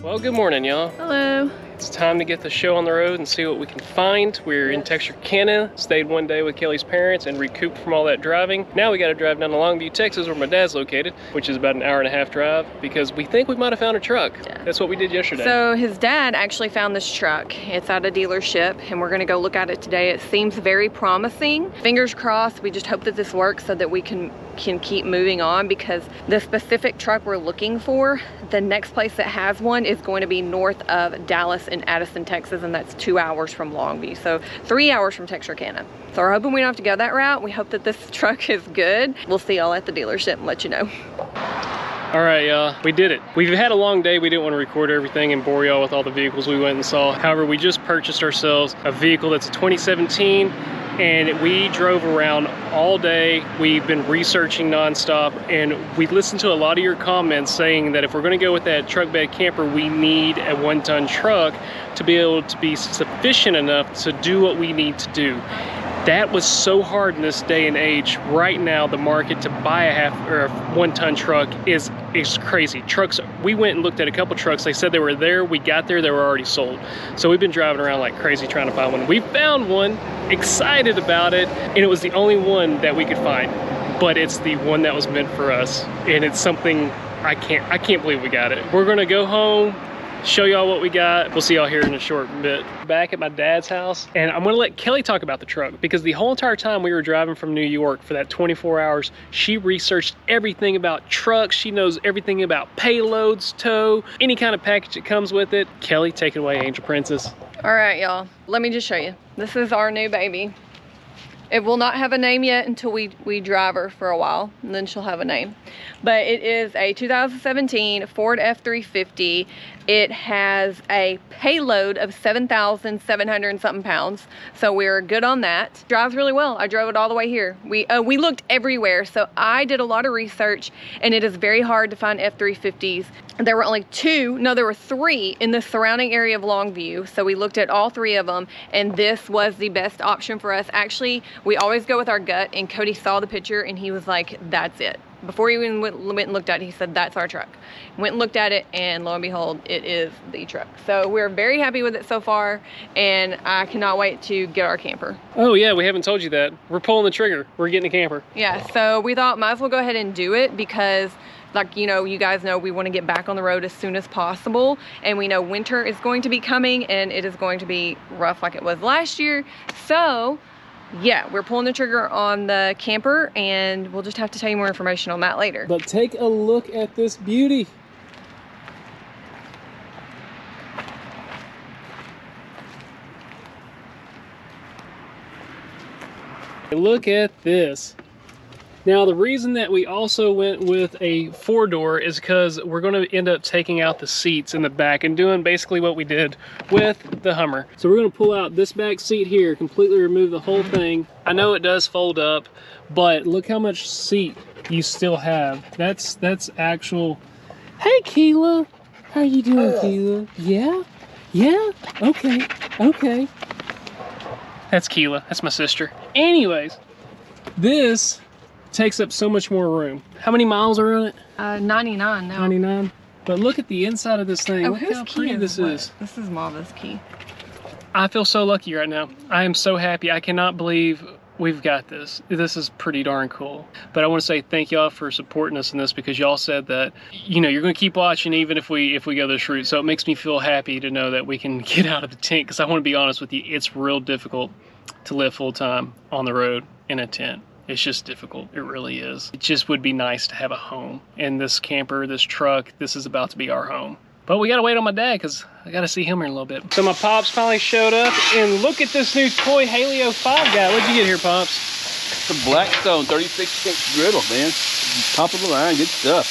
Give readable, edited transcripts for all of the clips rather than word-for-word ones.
Well, good morning, y'all. Hello. It's time to get the show on the road and see what we can find. We're in Texarkana, stayed one day with Kelly's parents and recouped from all that driving. Now we got to drive down to Longview, Texas, where my dad's located, which is about an hour-and-a-half drive, because we think we might have found a truck. Yeah. That's what we did yesterday. So his dad actually found this truck. It's at a dealership, and we're gonna go look at it today. It seems very promising. Fingers crossed, we just hope that this works so that we can keep moving on, because the specific truck we're looking for, the next place that has one is going to be north of Dallas in Addison, Texas, and that's 2 hours from Longview. So 3 hours from Texarkana. So we're hoping we don't have to go that route. We hope that this truck is good. We'll see y'all at the dealership and let you know. All right, y'all, we did it. We've had a long day. We didn't want to record everything and bore y'all with all the vehicles we went and saw. However, we just purchased ourselves a vehicle that's a 2017, and we drove around all day. We've been researching nonstop, and we listened to a lot of your comments saying that if we're gonna go with that truck bed camper, we need a 1-ton truck to be able to be sufficient enough to do what we need to do. That was so hard in this day and age. Right now, the market to buy a 1-ton truck is crazy. Trucks, we went and looked at a couple trucks. They said they were there. We got there, they were already sold. So we've been driving around like crazy trying to find one. We found one, excited about it, and it was the only one that we could find. But it's the one that was meant for us, and it's something I can't believe we got it. We're gonna go home, show y'all what we got. We'll see y'all here in a short bit. Back at my dad's house, and I'm gonna let Kelly talk about the truck, because the whole entire time we were driving from New York for that 24 hours, she researched everything about trucks. She knows everything about payloads, tow, any kind of package that comes with it. Kelly, take it away, Angel Princess. All right, y'all, let me just show you. This is our new baby. It will not have a name yet until we drive her for a while, and then she'll have a name. But it is a 2017 Ford F-350. It has a payload of 7,700 and something pounds, so we're good on that. Drives really well. I drove it all the way here. We looked everywhere, so I did a lot of research, and it is very hard to find F-350s. There were only there were 3 in the surrounding area of Longview, so we looked at all 3 of them, and this was the best option for us. Actually, we always go with our gut, and Cody saw the picture, and he was like, that's it. Before he even went and looked at it, he said, that's our truck. Went and looked at it, and lo and behold, it is the truck. So we're very happy with it so far, and I cannot wait to get our camper. Oh yeah, we haven't told you that. We're pulling the trigger. We're getting a camper. Yeah, so we thought might as well go ahead and do it, because like, you know, you guys know we want to get back on the road as soon as possible, and we know winter is going to be coming, and it is going to be rough like it was last year. So yeah, we're pulling the trigger on the camper, and we'll just have to tell you more information on that later. But take a look at this beauty. Look at this. Now, the reason that we also went with a 4-door is because we're going to end up taking out the seats in the back and doing basically what we did with the Hummer. So we're going to pull out this back seat here, completely remove the whole thing. I know it does fold up, but look how much seat you still have. That's actual. Hey, Keela. How you doing, Keela? Yeah? Yeah? Okay. Okay. That's Keela. That's my sister. Anyways, this takes up so much more room. How many miles are on it? 99 now. 99. But look at the inside of this thing. Oh, look how pretty this is. This is Mava's key. I feel so lucky right now. I am so happy. I cannot believe we've got this. This is pretty darn cool. But I want to say thank y'all for supporting us in this, because y'all said that, you know, you're going to keep watching even if we go this route. So it makes me feel happy to know that we can get out of the tent, because I want to be honest with you, it's real difficult to live full time on the road in a tent. It's just difficult. It really is. It just would be nice to have a home. And this camper, this truck, this is about to be our home. But we gotta wait on my dad, because I gotta see him here in a little bit. So my Pops finally showed up, and look at this new toy Halio 5 guy. What'd you get here, Pops? The Blackstone 36-inch griddle, man. Top of the line, good stuff.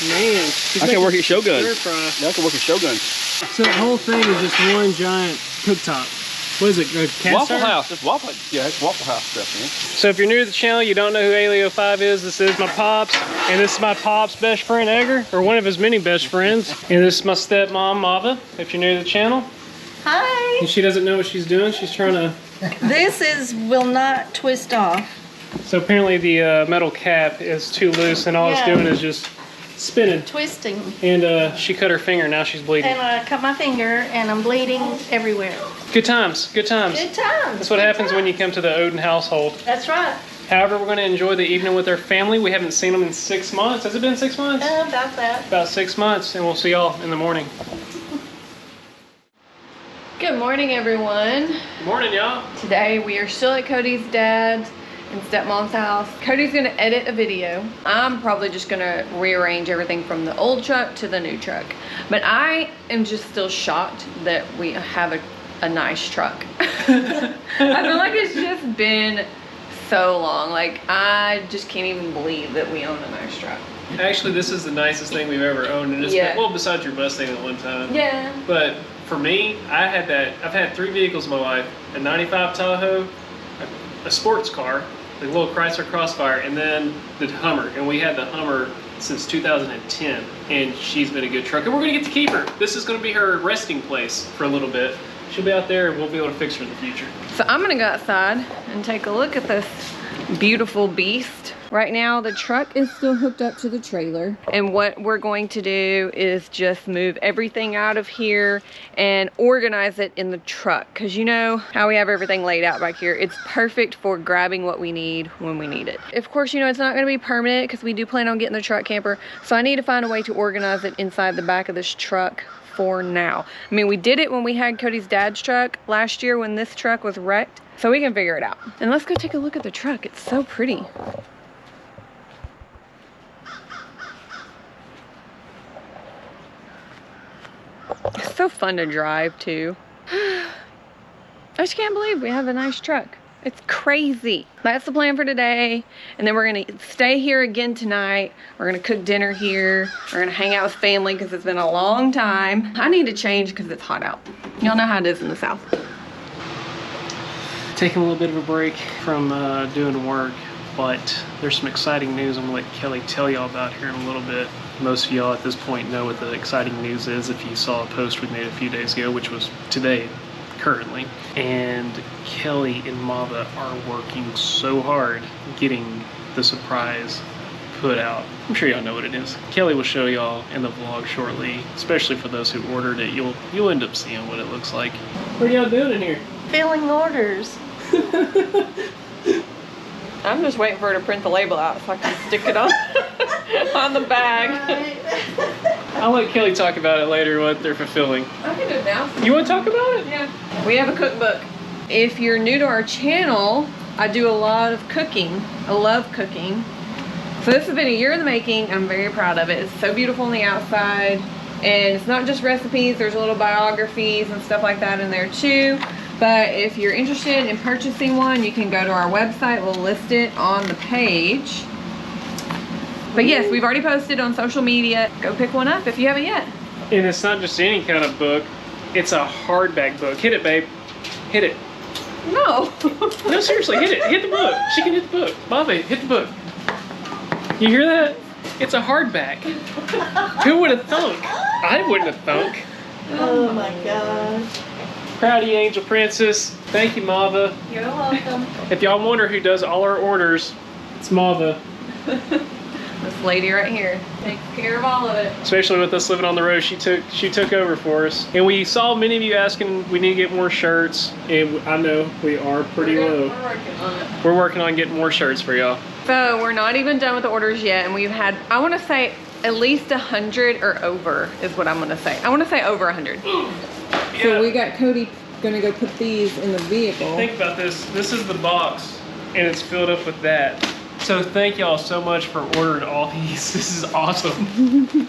Man. I can work at Shogun. Yeah, I can work at Shogun. So the whole thing is just one giant cooktop. What is it, a cast Waffle iron? House. It's Waffle. Yeah, it's Waffle House stuff, man. So if you're new to the channel, you don't know who Halio 5 is, this is my Pops, and this is my Pops' best friend, Edgar, or one of his many best friends. And this is my stepmom, Mava, if you're new to the channel. Hi. And she doesn't know what she's doing. She's trying to... This will not twist off. So apparently the metal cap is too loose, and all it's doing is just spinning. twisting. And she cut her finger, now she's bleeding. And I cut my finger and I'm bleeding everywhere. Good times, good times. Good times. That's what happens when you come to the Odin household. That's right. However, we're going to enjoy the evening with our family. We haven't seen them in 6 months. Has it been 6 months? About that. About 6 months, and we'll see y'all in the morning. Good morning, everyone. Good morning, y'all. Today we are still at Cody's dad's and stepmom's house. Cody's gonna edit a video. I'm probably just gonna rearrange everything from the old truck to the new truck. But I am just still shocked that we have a nice truck. I feel like it's just been so long. Like, I just can't even believe that we own a nice truck. Actually, this is the nicest thing we've ever owned, and it's Yeah. well, besides your Mustang at one time. Yeah. But for me, I've had 3 vehicles in my life: a '95 Tahoe, a sports car, the little Chrysler Crossfire, and then the Hummer. And we had the Hummer since 2010, and she's been a good truck. And we're gonna get to keep her. This is gonna be her resting place for a little bit. She'll be out there, and we'll be able to fix her in the future. So I'm gonna go outside and take a look at this beautiful beast. Right now the truck is still hooked up to the trailer, and what we're going to do is just move everything out of here and organize it in the truck, because you know how we have everything laid out back here. It's perfect for grabbing what we need when we need it. Of course, you know, it's not going to be permanent because we do plan on getting the truck camper, so I need to find a way to organize it inside the back of this truck for now. I mean, we did it when we had Cody's dad's truck last year when this truck was wrecked, so we can figure it out. And let's go take a look at the truck. It's so pretty. It's so fun to drive too. I just can't believe we have a nice truck. It's crazy. That's the plan for today. And then we're gonna stay here again tonight. We're gonna cook dinner here. We're gonna hang out with family because it's been a long time. I need to change because it's hot out. Y'all know how it is in the South. Taking a little bit of a break from doing work, but there's some exciting news I'm gonna let Kelly tell y'all about here in a little bit. Most of y'all at this point know what the exciting news is if you saw a post we made a few days ago, which was today, currently. And Kelly and Mava are working so hard getting the surprise put out. I'm sure y'all know what it is. Kelly will show y'all in the vlog shortly, especially for those who ordered it. You'll end up seeing what it looks like. What are y'all doing in here? Filling orders. I'm just waiting for her to print the label out so I can stick it on, on the bag. I'll let Kelly talk about it later, what they're fulfilling. I can do it now. You want to talk about it? Yeah. We have a cookbook. If you're new to our channel, I do a lot of cooking. I love cooking. So this has been a year in the making. I'm very proud of it. It's so beautiful on the outside. And it's not just recipes, there's little biographies and stuff like that in there too. But if you're interested in purchasing one, you can go to our website. We'll list it on the page. But yes, we've already posted on social media. Go pick one up if you haven't yet. And it's not just any kind of book. It's a hardback book. Hit it, babe. Hit it. No. No, seriously, hit it. Hit the book. She can hit the book. Bobby, hit the book. You hear that? It's a hardback. Who would have thunk? I wouldn't have thunk. Oh my gosh. Proud of you, Angel Princess. Thank you, Mava. You're welcome. If y'all wonder who does all our orders, it's Mava. This lady right here takes care of all of it. Especially with us living on the road, she took over for us. And we saw many of you asking we need to get more shirts, and I know we are pretty low. We're working on it. We're working on getting more shirts for y'all. So we're not even done with the orders yet, and we've had, I want to say at least 100 or over is what I'm going to say. I want to say over 100. Yeah. So we got Cody gonna go put these in the vehicle. Think about this. This is the box, and it's filled up with that. So thank y'all so much for ordering all these. This is awesome.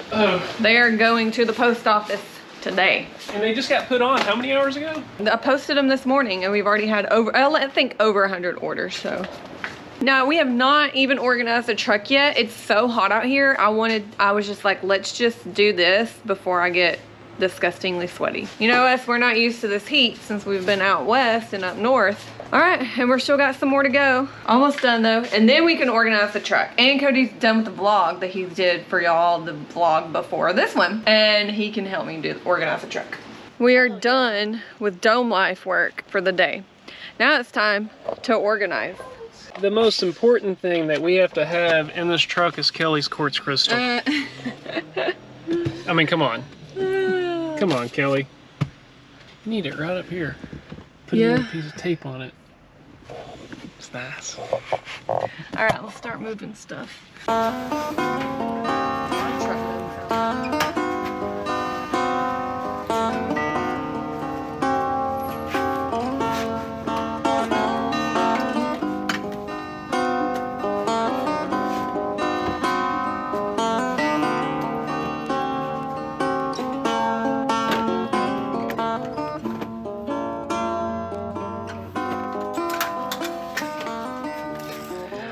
They are going to the post office today. And they just got put on how many hours ago? I posted them this morning, and we've already had over, I think over 100 orders, so. No, we have not even organized the truck yet. It's so hot out here. I was just like, let's just do this before I get disgustingly sweaty. You know us, we're not used to this heat since we've been out west and up north. All right, and we're still got some more to go. Almost done though, and then we can organize the truck. And Cody's done with the vlog that he did for y'all, the vlog before this one, and he can help me organize the truck. We are done with dome life work for the day. Now it's time to organize. The most important thing that we have to have in this truck is Kelly's quartz crystal. I mean, come on. Come on, Kelly. You need it right up here. Put a little piece of tape on it. It's nice. All right, let's start moving stuff.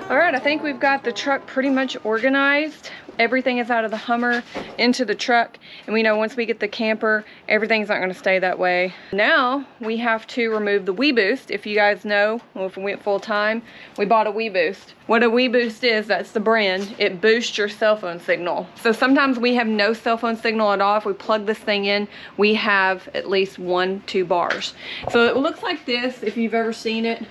All right, I think we've got the truck pretty much organized. Everything is out of the Hummer into the truck. And we know once we get the camper, everything's not gonna stay that way. Now we have to remove the Wii Boost. If you guys know, well, if we went full time, we bought a Wii Boost. What a Wii Boost is, that's the brand. It boosts your cell phone signal. So sometimes we have no cell phone signal at all. If we plug this thing in, we have at least 1-2 bars. So it looks like this, if you've ever seen it,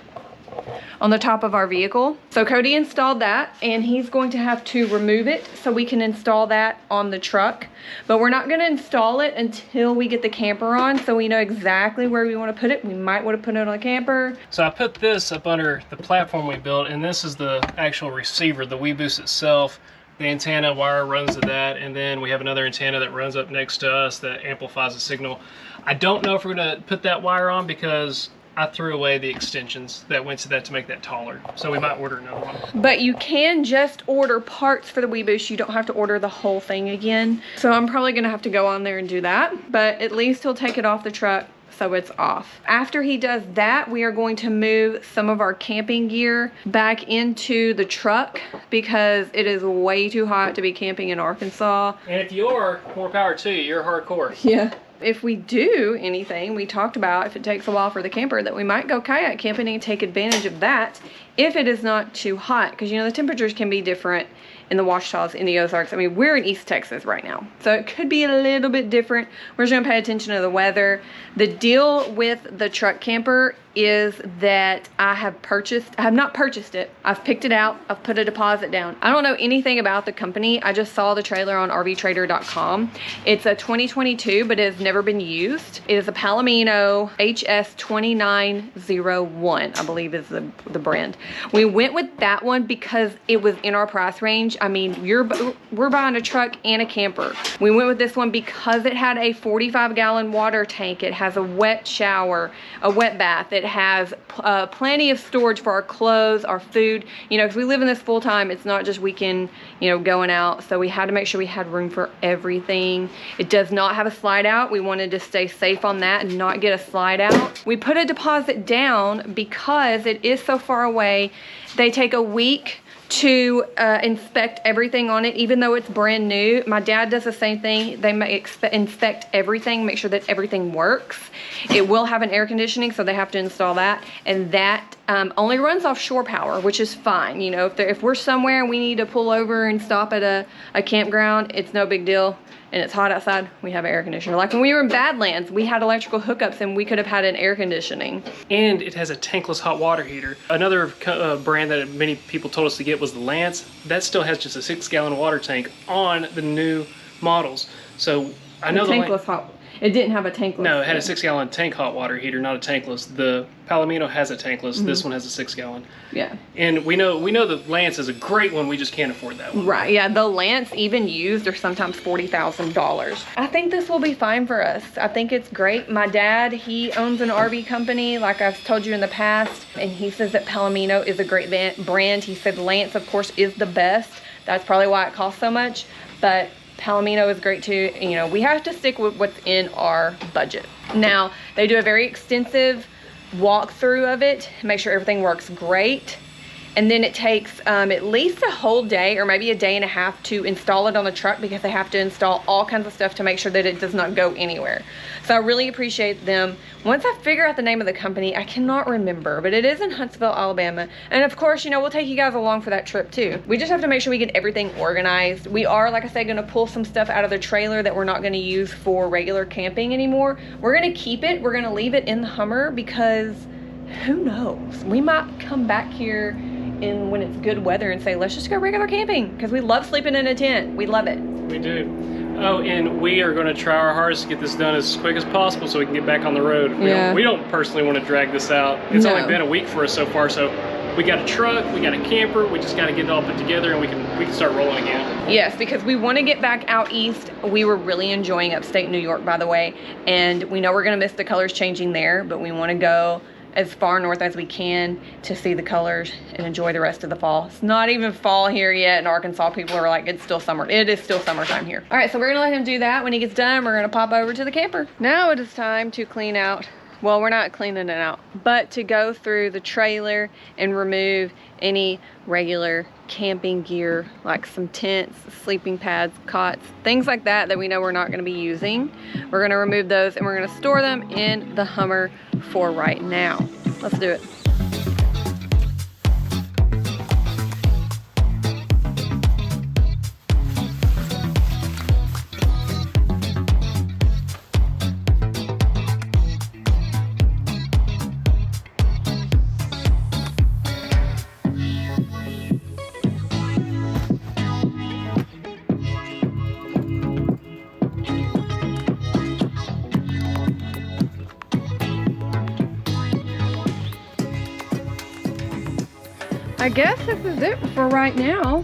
on the top of our vehicle. So Cody installed that, and he's going to have to remove it so we can install that on the truck. But we're not going to install it until we get the camper on, so we know exactly where we want to put it. We might want to put it on the camper. So I put this up under the platform we built, and this is the actual receiver, the Wii Boost itself. The antenna wire runs to that, and then we have another antenna that runs up next to us that amplifies the signal. I don't know if we're going to put that wire on because I threw away the extensions that went to that to make that taller. So we might order another one. But you can just order parts for the Wii Boost. You don't have to order the whole thing again. So I'm probably gonna have to go on there and do that. But at least he'll take it off the truck so it's off. After he does that, we are going to move some of our camping gear back into the truck because it is way too hot to be camping in Arkansas. And if you're, more power to you, you're hardcore. Yeah. If we do anything, we talked about if it takes a while for the camper that we might go kayak camping and take advantage of that if it is not too hot. Because, you know, the temperatures can be different in the Ouachitas, in the Ozarks. I mean, we're in East Texas right now, so it could be a little bit different. We're just gonna pay attention to the weather. The deal with the truck camper is that I have not purchased it. I've picked it out. I've put a deposit down. I don't know anything about the company. I just saw the trailer on rvtrader.com. It's a 2022, but it has never been used. It is a Palomino HS2901, I believe is the brand. We went with that one because it was in our price range. I mean, we're buying a truck and a camper. We went with this one because it had a 45-gallon water tank. It has a wet shower, a wet bath. It has plenty of storage for our clothes, our food. You know, because we live in this full time, it's not just weekend, you know, going out. So we had to make sure we had room for everything. It does not have a slide out. We wanted to stay safe on that and not get a slide out. We put a deposit down because it is so far away. They take a week to inspect everything on it, even though it's brand new. My dad does the same thing. They may inspect everything, make sure that everything works. It will have an air conditioning, so they have to install that. And that only runs off shore power, which is fine. You know, if we're somewhere and we need to pull over and stop at a campground, it's no big deal. And it's hot outside, we have an air conditioner. Like when we were in Badlands, we had electrical hookups and we could have had an air conditioning. And it has a tankless hot water heater. Another brand that many people told us to get was the Lance. That still has just a 6-gallon water tank on the new models. So I know it didn't have a tankless. No, it had a 6-gallon tank hot water heater, not a tankless. The Palomino has a tankless. This one has a 6-gallon. Yeah. And we know the Lance is a great one. We just can't afford that one. Right. Yeah. The Lance, even used, are sometimes $40,000. I think this will be fine for us. I think it's great. My dad, he owns an RV company, like I've told you in the past, and he says that Palomino is a great brand. He said Lance, of course, is the best. That's probably why it costs so much. But Palomino is great too. You know, we have to stick with what's in our budget. Now, they do a very extensive walkthrough of it, make sure everything works great. And then it takes at least a whole day or maybe a day and a half to install it on the truck because they have to install all kinds of stuff to make sure that it does not go anywhere. So I really appreciate them. Once I figure out the name of the company, I cannot remember, but it is in Huntsville, Alabama. And of course, you know, we'll take you guys along for that trip too. We just have to make sure we get everything organized. We are, like I said, gonna pull some stuff out of the trailer that we're not gonna use for regular camping anymore. We're gonna keep it, we're gonna leave it in the Hummer because who knows? We might come back here when it's good weather and say, let's just go regular camping because we love sleeping in a tent. We love it. We do. Oh, and we are going to try our hardest to get this done as quick as possible so we can get back on the road. We don't personally want to drag this out. It's only been a week for us so far, so we got a truck, we got a camper, we just got to get it all put together and we can start rolling again. Yes, because we want to get back out east. We were really enjoying upstate New York, by the way, and we know we're going to miss the colors changing there, but we want to go as far north as we can to see the colors and enjoy the rest of the fall. It's not even fall here yet in Arkansas. People are like, it's still summer. It is still summertime here. All right, so we're gonna let him do that. When he gets done, we're gonna pop over to the camper. Now it is time to clean out. Well, we're not cleaning it out, but to go through the trailer and remove any regular camping gear, like some tents, sleeping pads, cots, things like that that we know we're not gonna be using. We're gonna remove those and we're gonna store them in the Hummer for right now. Let's do it. I guess this is it for right now.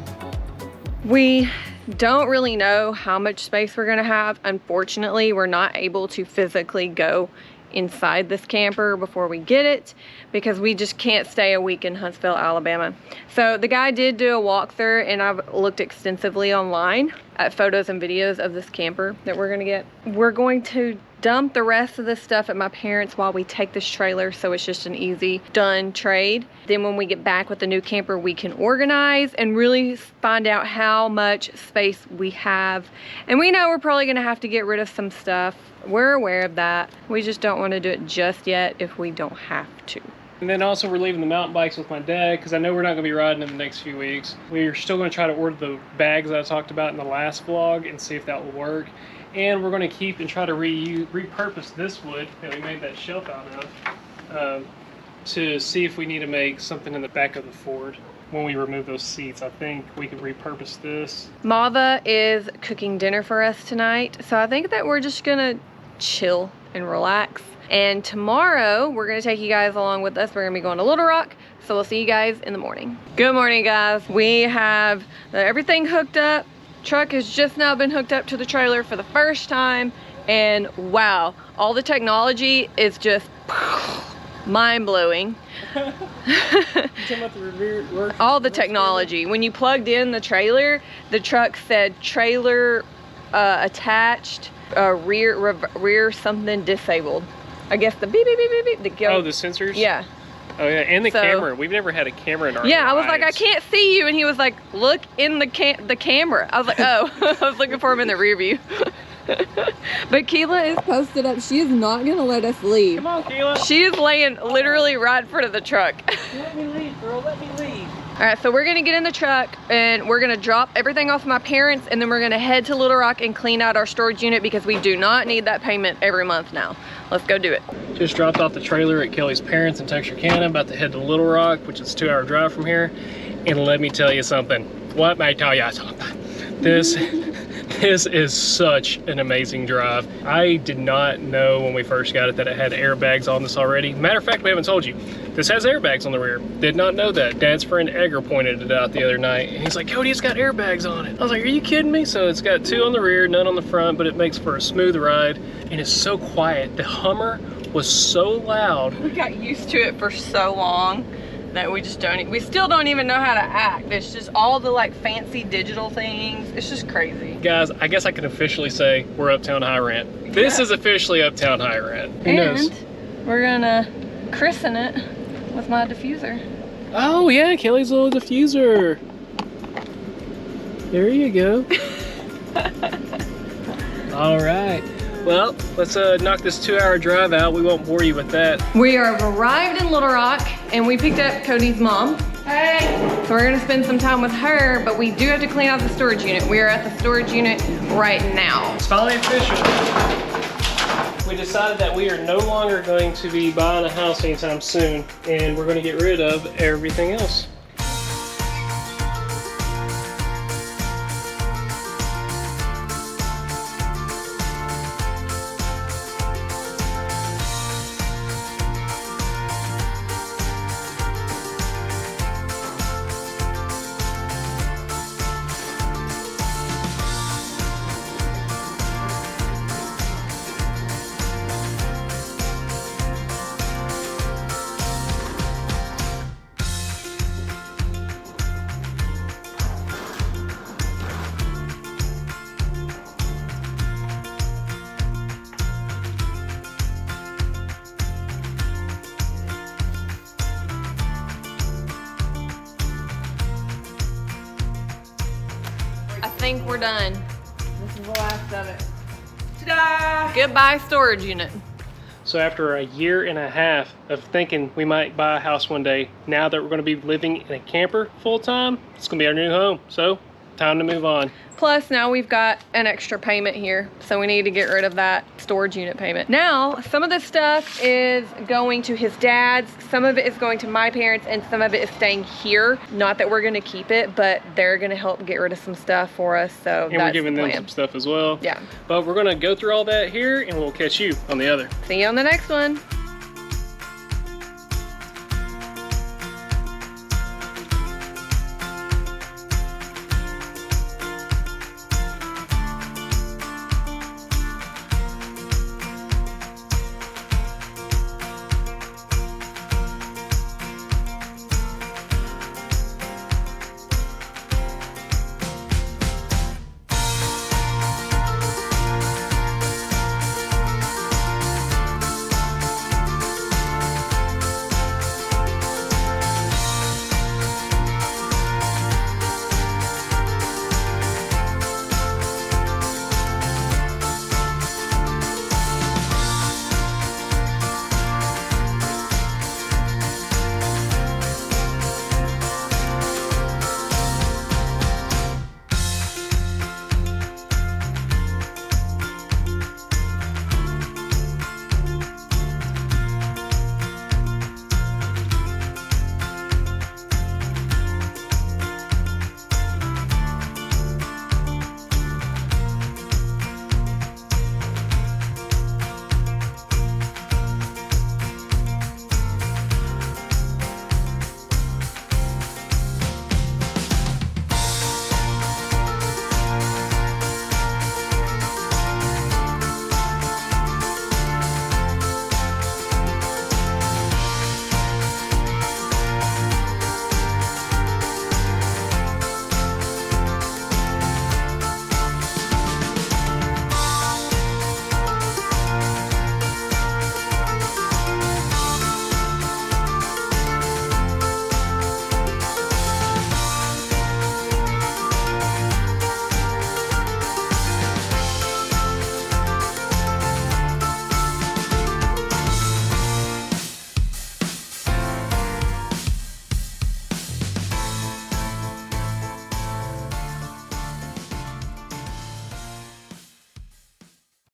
We don't really know how much space we're gonna have. Unfortunately, we're not able to physically go inside this camper before we get it because we just can't stay a week in Huntsville, Alabama. So the guy did do a walkthrough and I've looked extensively online at photos and videos of this camper that we're gonna get. We're going to dump the rest of this stuff at my parents while we take this trailer, so it's just an easy done trade. Then when we get back with the new camper, we can organize and really find out how much space we have. And we know we're probably gonna have to get rid of some stuff. We're aware of that. We just don't want to do it just yet if we don't have to. And then also we're leaving the mountain bikes with my dad because I know we're not going to be riding in the next few weeks. We're still going to try to order the bags that I talked about in the last vlog and see if that will work. And we're going to keep and try to repurpose this wood that we made that shelf out of to see if we need to make something in the back of the Ford. When we remove those seats, I think we could repurpose this. Mava is cooking dinner for us tonight, so I think that we're just gonna chill and relax. And tomorrow, we're gonna take you guys along with us. We're gonna be going to Little Rock, so we'll see you guys in the morning. Good morning, guys. We have everything hooked up. Truck has just now been hooked up to the trailer for the first time, and wow, all the technology is just mind-blowing. All the technology. When you plugged in the trailer, the truck said trailer attached, rear something disabled. I guess the beep beep beep beep beep. Oh, the sensors? Yeah. Oh yeah, and the camera. We've never had a camera in our lives. I was like, I can't see you, and he was like, look in the camera. I was like, oh. I was looking for him in the rear view. But Keela is posted up. She is not gonna let us leave. Come on, Keela. She is laying literally right in front of the truck. Let me leave, girl. Let me leave. All right, so we're gonna get in the truck and we're gonna drop everything off my parents, and then we're gonna head to Little Rock and clean out our storage unit because we do not need that payment every month now. Let's go do it. Just dropped off the trailer at Kelly's parents in Texarkana. About to head to Little Rock, which is a 2-hour drive from here. And let me tell you something. What may I tell you something? This is such an amazing drive. I did not know when we first got it that it had airbags on this already. Matter of fact, we haven't told you. This has airbags on the rear. Did not know that. Dad's friend Edgar pointed it out the other night. And he's like, Cody, it's got airbags on it. I was like, are you kidding me? So it's got 2 on the rear, none on the front, but it makes for a smooth ride. And it's so quiet. The Hummer was so loud. We got used to it for so long that we still don't even know how to act. It's just all the like fancy digital things. It's just crazy. Guys, I guess I can officially say we're Uptown High Rent. This is officially Uptown High Rent. Who knows? We're gonna christen it with my diffuser. Oh yeah, Kelly's little diffuser. There you go. All right. Well, let's knock this 2-hour drive out. We won't bore you with that. We have arrived in Little Rock and we picked up Cody's mom. Hey! So we're gonna spend some time with her, but we do have to clean out the storage unit. We are at the storage unit right now. It's finally official. We decided that we are no longer going to be buying a house anytime soon, and we're gonna get rid of everything else. think we're done. This is the last of it. Ta-da! Goodbye storage unit. So after a year and a half of thinking we might buy a house one day, now that we're going to be living in a camper full time, it's going to be our new home. So time to move on. Plus now we've got an extra payment here, so we need to get rid of that storage unit payment. Now, some of this stuff is going to his dad's, some of it is going to my parents, and some of it is staying here. Not that we're gonna keep it, but they're gonna help get rid of some stuff for us, so And we're giving them some stuff as well. Yeah. But we're gonna go through all that here and we'll catch you on the other. See you on the next one.